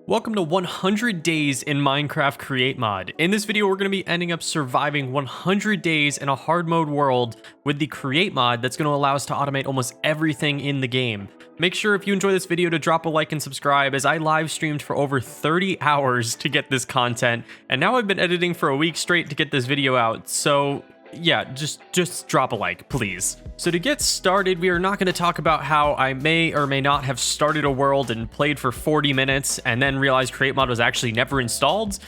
Welcome to 100 Days in Minecraft Create Mod. In this video, we're going to be ending up surviving 100 days in a hard mode world with the Create Mod that's going to allow us to automate almost everything in the game. Make sure if you enjoy this video to drop a like and subscribe, as I live streamed for over 30 hours to get this content, and now I've been editing for a week straight to get this video out, so yeah, just drop a like, please. So to get started, we are not going to talk about how I may or may not have started a world and played for 40 minutes and then realized Create Mod was actually never installed,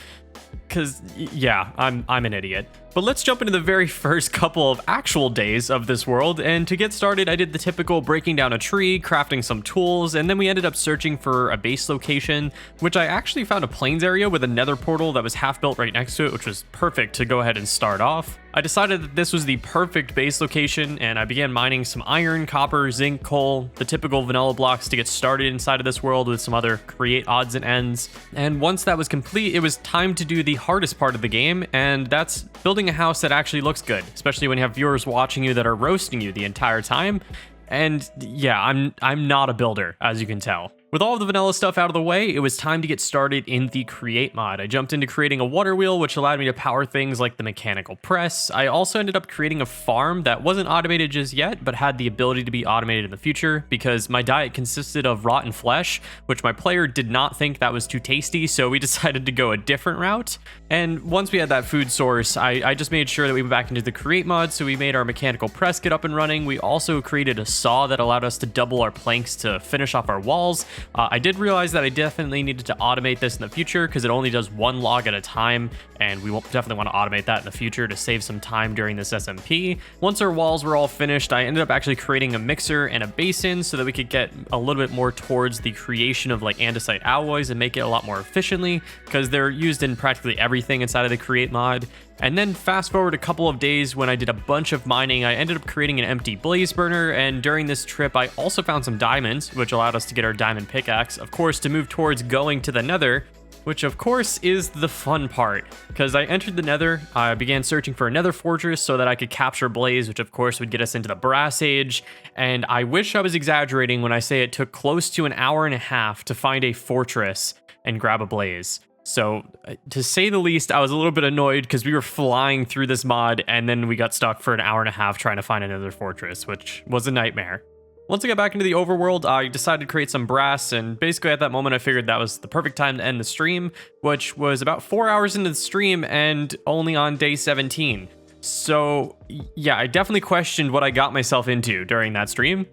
because yeah, I'm an idiot. But let's jump into the very first couple of actual days of this world, and to get started, I did the typical breaking down a tree, crafting some tools, and then we ended up searching for a base location, which I actually found a plains area with a nether portal that was half built right next to it, which was perfect to go ahead and start off. I decided that this was the perfect base location, and I began mining some iron, copper, zinc, coal, the typical vanilla blocks to get started inside of this world with some other create odds and ends. And once that was complete, it was time to do the hardest part of the game, and that's building a house that actually looks good, especially when you have viewers watching you that are roasting you the entire time. And yeah, I'm not a builder, as you can tell. With all of the vanilla stuff out of the way, it was time to get started in the Create mod. I jumped into creating a water wheel, which allowed me to power things like the mechanical press. I also ended up creating a farm that wasn't automated just yet, but had the ability to be automated in the future, because my diet consisted of rotten flesh, which my player did not think that was too tasty, so we decided to go a different route. And once we had that food source, I just made sure that we went back into the Create mod, so we made our mechanical press get up and running. We also created a saw that allowed us to double our planks to finish off our walls. I did realize that I definitely needed to automate this in the future because it only does one log at a time, and we will definitely want to automate that in the future to save some time during this SMP. Once our walls were all finished, I ended up actually creating a mixer and a basin so that we could get a little bit more towards the creation of like andesite alloys and make it a lot more efficiently, because they're used in practically everything inside of the Create mod. And then fast forward a couple of days when I did a bunch of mining, I ended up creating an empty blaze burner, and during this trip I also found some diamonds, which allowed us to get our diamond pickaxe, of course, to move towards going to the nether, which of course is the fun part, because I entered the nether, I began searching for a nether fortress so that I could capture blaze, which of course would get us into the brass age, and I wish I was exaggerating when I say it took close to an hour and a half to find a fortress and grab a blaze. So, to say the least, I was a little bit annoyed because we were flying through this mod and then we got stuck for an hour and a half trying to find another fortress, which was a nightmare. Once I got back into the overworld, I decided to create some brass, and basically at that moment I figured that was the perfect time to end the stream, which was about 4 hours into the stream and only on day 17. So, yeah, I definitely questioned what I got myself into during that stream.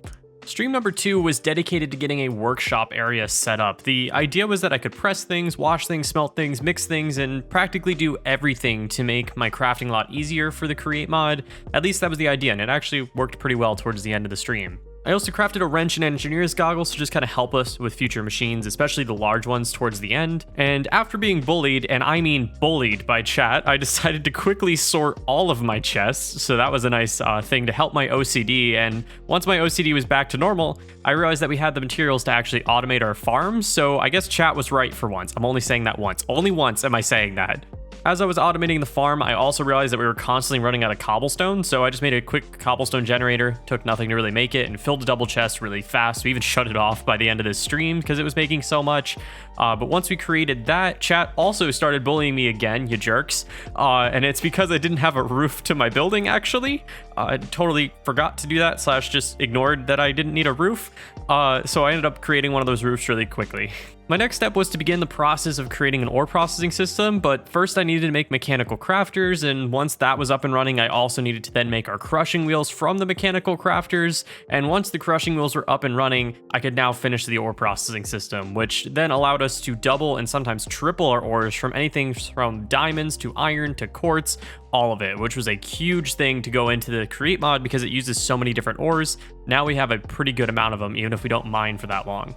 Stream number 2 was dedicated to getting a workshop area set up. The idea was that I could press things, wash things, smelt things, mix things, and practically do everything to make my crafting a lot easier for the Create mod. At least that was the idea, and it actually worked pretty well towards the end of the stream. I also crafted a wrench and engineer's goggles to just kind of help us with future machines, especially the large ones towards the end. And after being bullied, and I mean bullied by chat, I decided to quickly sort all of my chests. So that was a nice thing to help my OCD. And once my OCD was back to normal, I realized that we had the materials to actually automate our farm. So I guess chat was right for once. I'm only saying that once. Only once am I saying that. As I was automating the farm, I also realized that we were constantly running out of cobblestone, so I just made a quick cobblestone generator, took nothing to really make it, and filled a double chest really fast. We even shut it off by the end of this stream because it was making so much. But once we created that, chat also started bullying me again, you jerks. And it's because I didn't have a roof to my building, actually. I totally forgot to do that, / just ignored that I didn't need a roof. So I ended up creating one of those roofs really quickly. My next step was to begin the process of creating an ore processing system, but first I needed to make mechanical crafters, and once that was up and running, I also needed to then make our crushing wheels from the mechanical crafters, and once the crushing wheels were up and running, I could now finish the ore processing system, which then allowed us to double and sometimes triple our ores from anything from diamonds to iron to quartz, all of it, which was a huge thing to go into the Create mod because it uses so many different ores. Now we have a pretty good amount of them, even if we don't mine for that long.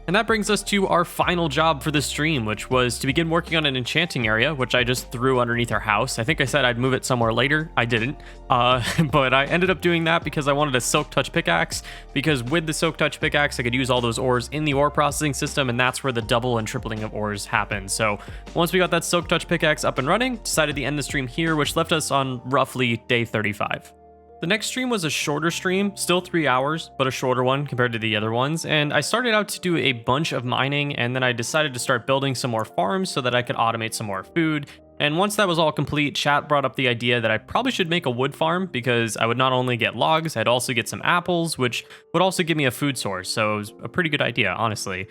And that brings us to our final job for the stream, which was to begin working on an enchanting area, which I just threw underneath our house. I think I said I'd move it somewhere later. I didn't. But I ended up doing that because I wanted a silk touch pickaxe, because with the silk touch pickaxe, I could use all those ores in the ore processing system, and that's where the double and tripling of ores happen. So once we got that silk touch pickaxe up and running, decided to end the stream here, which left us on roughly day 35. The next stream was a shorter stream, still 3 hours, but a shorter one compared to the other ones, and I started out to do a bunch of mining, and then I decided to start building some more farms so that I could automate some more food. And once that was all complete, chat brought up the idea that I probably should make a wood farm because I would not only get logs, I'd also get some apples, which would also give me a food source, so it was a pretty good idea, honestly.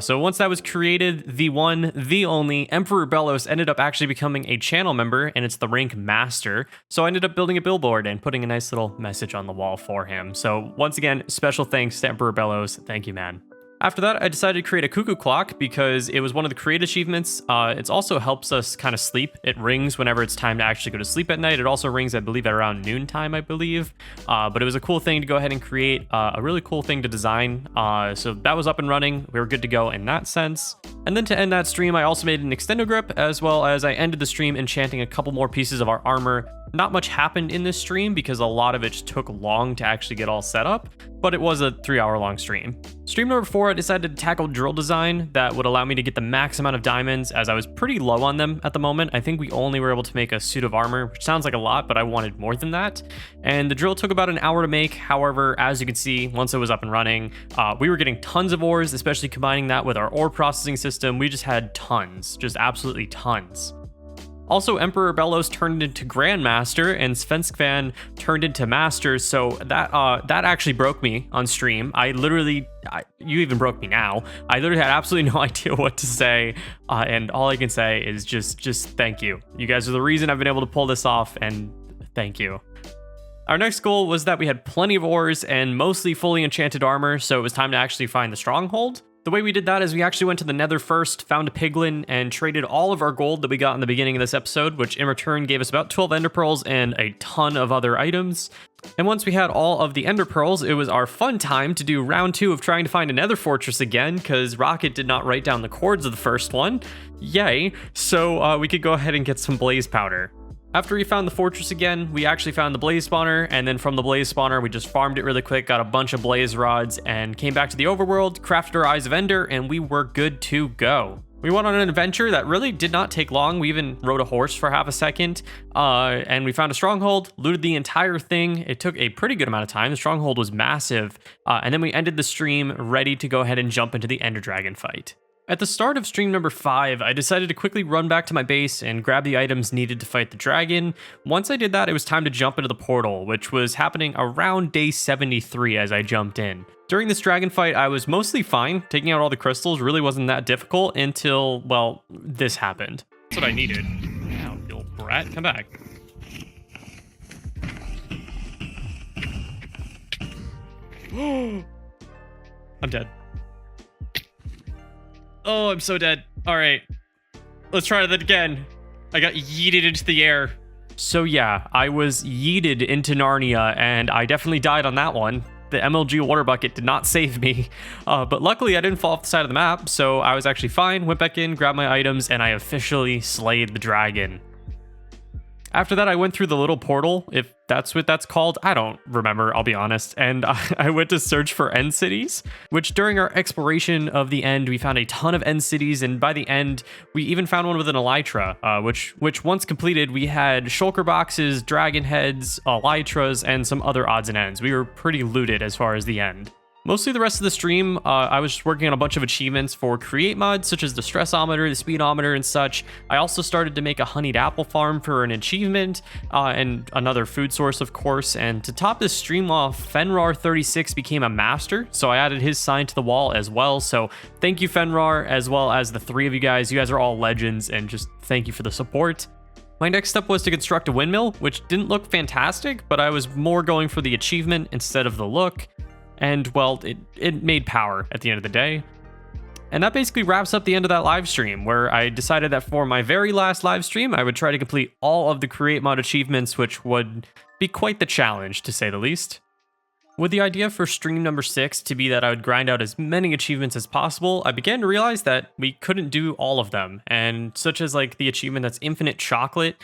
So once that was created, the one, the only, Emperor Belos ended up actually becoming a channel member, and it's the rank Master. So I ended up building a billboard and putting a nice little message on the wall for him. So once again, special thanks to Emperor Belos. Thank you, man. After that, I decided to create a cuckoo clock because it was one of the create achievements. It also helps us kind of sleep. It rings whenever it's time to actually go to sleep at night. It also rings, I believe, at around noontime, I believe. But it was a cool thing to go ahead and create, a really cool thing to design. So that was up and running. We were good to go in that sense. And then to end that stream, I also made an extendo grip, as well as I ended the stream enchanting a couple more pieces of our armor. Not much happened in this stream because a lot of it just took long to actually get all set up, but it was a 3-hour-long stream. Stream number 4, I decided to tackle drill design that would allow me to get the max amount of diamonds, as I was pretty low on them at the moment. I think we only were able to make a suit of armor, which sounds like a lot, but I wanted more than that. And the drill took about an hour to make. However, as you can see, once it was up and running, we were getting tons of ores, especially combining that with our ore processing system. We just had tons, just absolutely tons. Also, Emperor Belos turned into Grandmaster and SvenskFan turned into Masters, so that actually broke me on stream. You even broke me now. I literally had absolutely no idea what to say, and all I can say is just thank you. You guys are the reason I've been able to pull this off, and thank you. Our next goal was that we had plenty of ores and mostly fully enchanted armor, so it was time to actually find the stronghold. The way we did that is we actually went to the Nether first, found a piglin, and traded all of our gold that we got in the beginning of this episode, which in return gave us about 12 ender pearls and a ton of other items. And once we had all of the ender pearls, it was our fun time to do round 2 of trying to find a nether fortress again, because Rocket did not write down the coords of the first one. Yay. So we could go ahead and get some blaze powder. After we found the fortress again, we actually found the blaze spawner, and then from the blaze spawner, we just farmed it really quick, got a bunch of blaze rods, and came back to the overworld, crafted our eyes of ender, and we were good to go. We went on an adventure that really did not take long. We even rode a horse for half a second, and we found a stronghold, looted the entire thing. It took a pretty good amount of time. The stronghold was massive, and then we ended the stream ready to go ahead and jump into the ender dragon fight. At the start of stream number 5, I decided to quickly run back to my base and grab the items needed to fight the dragon. Once I did that, it was time to jump into the portal, which was happening around day 73 as I jumped in. During this dragon fight, I was mostly fine. Taking out all the crystals really wasn't that difficult until, well, this happened. That's what I needed. Ow, you little brat, come back. I'm dead. Oh, I'm so dead. All right, let's try that again. I got yeeted into the air. So yeah, I was yeeted into Narnia, and I definitely died on that one. The MLG water bucket did not save me, but luckily I didn't fall off the side of the map, so I was actually fine, went back in, grabbed my items, and I officially slayed the dragon. After that, I went through the little portal, if that's what that's called. I don't remember, I'll be honest. And I went to search for end cities, which during our exploration of the end, we found a ton of end cities. And by the end, we even found one with an elytra, which once completed, we had shulker boxes, dragon heads, elytras, and some other odds and ends. We were pretty looted as far as the end. Mostly the rest of the stream, I was just working on a bunch of achievements for create mods, such as the stressometer, the speedometer, and such. I also started to make a honeyed apple farm for an achievement, and another food source, of course. And to top this stream off, Fenrar36 became a master, so I added his sign to the wall as well. So thank you, Fenrar, as well as the 3 of you guys. You guys are all legends, and just thank you for the support. My next step was to construct a windmill, which didn't look fantastic, but I was more going for the achievement instead of the look. And, well, it made power at the end of the day. And that basically wraps up the end of that live stream, where I decided that for my very last live stream, I would try to complete all of the Create Mod achievements, which would be quite the challenge, to say the least. With the idea for stream number 6 to be that I would grind out as many achievements as possible, I began to realize that we couldn't do all of them. And such as like the achievement that's infinite chocolate,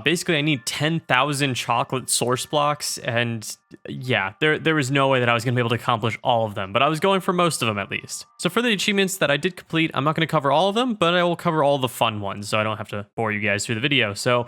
basically I need 10,000 chocolate source blocks, and yeah, there was no way that I was going to be able to accomplish all of them, but I was going for most of them at least. So for the achievements that I did complete, I'm not going to cover all of them, but I will cover all the fun ones, so I don't have to bore you guys through the video. So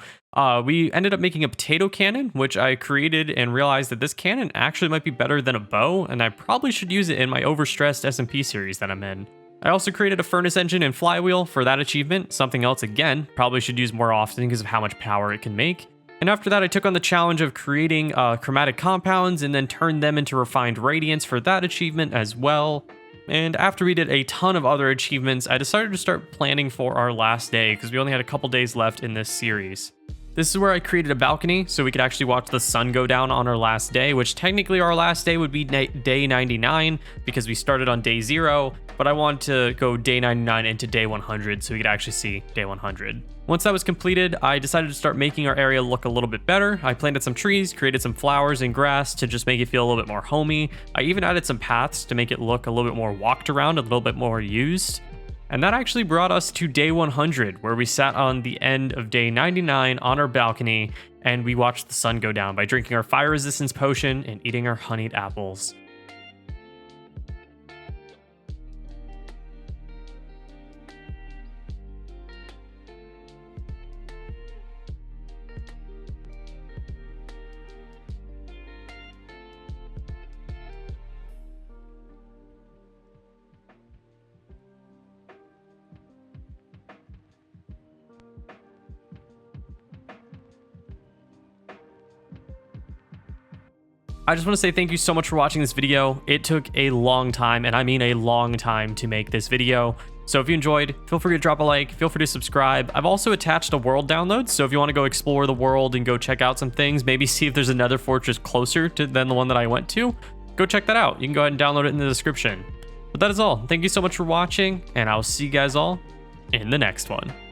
we ended up making a potato cannon, which I created and realized that this cannon actually might be better than a bow, and I probably should use it in my overstressed SMP series that I'm in. I also created a furnace engine and flywheel for that achievement, something else again, probably should use more often because of how much power it can make. And after that, I took on the challenge of creating chromatic compounds and then turned them into refined radiance for that achievement as well. And after we did a ton of other achievements, I decided to start planning for our last day because we only had a couple days left in this series. This is where I created a balcony so we could actually watch the sun go down on our last day, which technically our last day would be day 99 because we started on day 0, but I wanted to go day 99 into day 100 so we could actually see day 100. Once that was completed, I decided to start making our area look a little bit better. I planted some trees, created some flowers and grass to just make it feel a little bit more homey. I even added some paths to make it look a little bit more walked around, a little bit more used. And that actually brought us to day 100, where we sat on the end of day 99 on our balcony and we watched the sun go down by drinking our fire resistance potion and eating our honeyed apples. I just want to say thank you so much for watching this video. It took a long time, and I mean a long time, to make this video. So if you enjoyed, feel free to drop a like, feel free to subscribe. I've also attached a world download, so if you want to go explore the world and go check out some things, maybe see if there's another fortress closer than the one that I went to, go check that out. You can go ahead and download it in the description. But that is all. Thank you so much for watching, and I'll see you guys all in the next one.